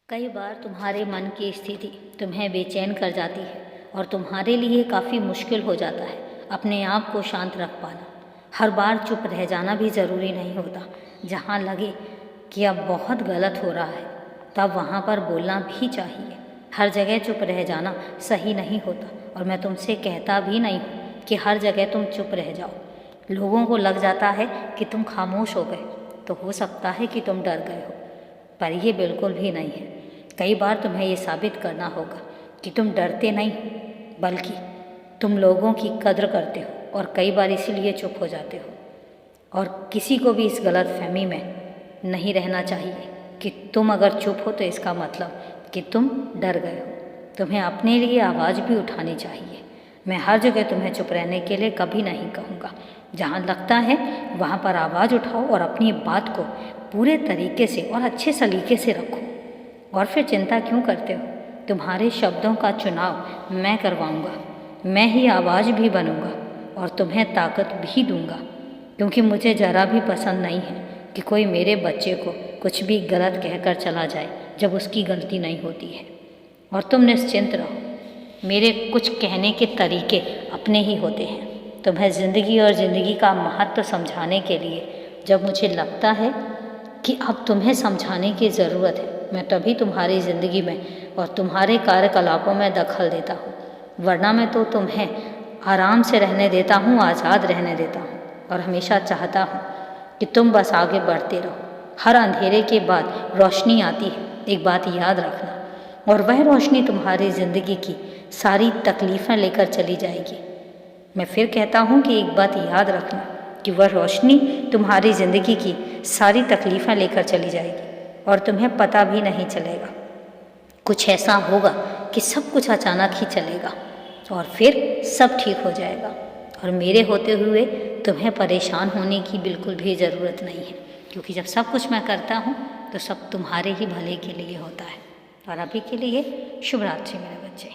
कई बार तुम्हारे मन की स्थिति तुम्हें बेचैन कर जाती है और तुम्हारे लिए काफ़ी मुश्किल हो जाता है अपने आप को शांत रख पाना। हर बार चुप रह जाना भी ज़रूरी नहीं होता। जहाँ लगे कि अब बहुत गलत हो रहा है तब वहाँ पर बोलना भी चाहिए। हर जगह चुप रह जाना सही नहीं होता और मैं तुमसे कहता भी नहीं हूँ कि हर जगह तुम चुप रह जाओ। लोगों को लग जाता है कि तुम खामोश हो गए तो हो सकता है कि तुम डर गए हो, पर यह बिल्कुल भी नहीं है। कई बार तुम्हें ये साबित करना होगा कि तुम डरते नहीं बल्कि तुम लोगों की कद्र करते हो और कई बार इसीलिए चुप हो जाते हो। और किसी को भी इस गलत फहमी में नहीं रहना चाहिए कि तुम अगर चुप हो तो इसका मतलब कि तुम डर गए हो। तुम्हें अपने लिए आवाज़ भी उठानी चाहिए। मैं हर जगह तुम्हें चुप रहने के लिए कभी नहीं कहूँगा। जहाँ लगता है वहाँ पर आवाज़ उठाओ और अपनी बात को पूरे तरीके से और अच्छे सलीके से रखो। और फिर चिंता क्यों करते हो? तुम्हारे शब्दों का चुनाव मैं करवाऊँगा। मैं ही आवाज़ भी बनूँगा और तुम्हें ताकत भी दूँगा, क्योंकि मुझे ज़रा भी पसंद नहीं है कि कोई मेरे बच्चे को कुछ भी गलत कहकर चला जाए जब उसकी गलती नहीं होती है। और तुम निश्चिंत रहो, मेरे कुछ कहने के तरीके अपने ही होते हैं। तुम्हें ज़िंदगी और ज़िंदगी का महत्व समझाने के लिए जब मुझे लगता है कि अब तुम्हें समझाने की ज़रूरत है, मैं तभी तुम्हारी ज़िंदगी में और तुम्हारे कार्यकलापों में दखल देता हूँ। वरना मैं तो तुम्हें आराम से रहने देता हूँ, आज़ाद रहने देता हूँ और हमेशा चाहता हूँ कि तुम बस आगे बढ़ते रहो। हर अंधेरे के बाद रोशनी आती है, एक बात याद रखना, और वह रोशनी तुम्हारी ज़िंदगी की सारी तकलीफ़ें लेकर चली जाएगी। मैं फिर कहता हूँ कि एक बात याद रखना कि वह रोशनी तुम्हारी ज़िंदगी की सारी तकलीफ़ें लेकर चली जाएगी और तुम्हें पता भी नहीं चलेगा। कुछ ऐसा होगा कि सब कुछ अचानक ही चलेगा और फिर सब ठीक हो जाएगा। और मेरे होते हुए तुम्हें परेशान होने की बिल्कुल भी ज़रूरत नहीं है, क्योंकि जब सब कुछ मैं करता हूँ तो सब तुम्हारे ही भले के लिए होता है। और अभी के लिए शुभ रात्रि मेरे बच्चे।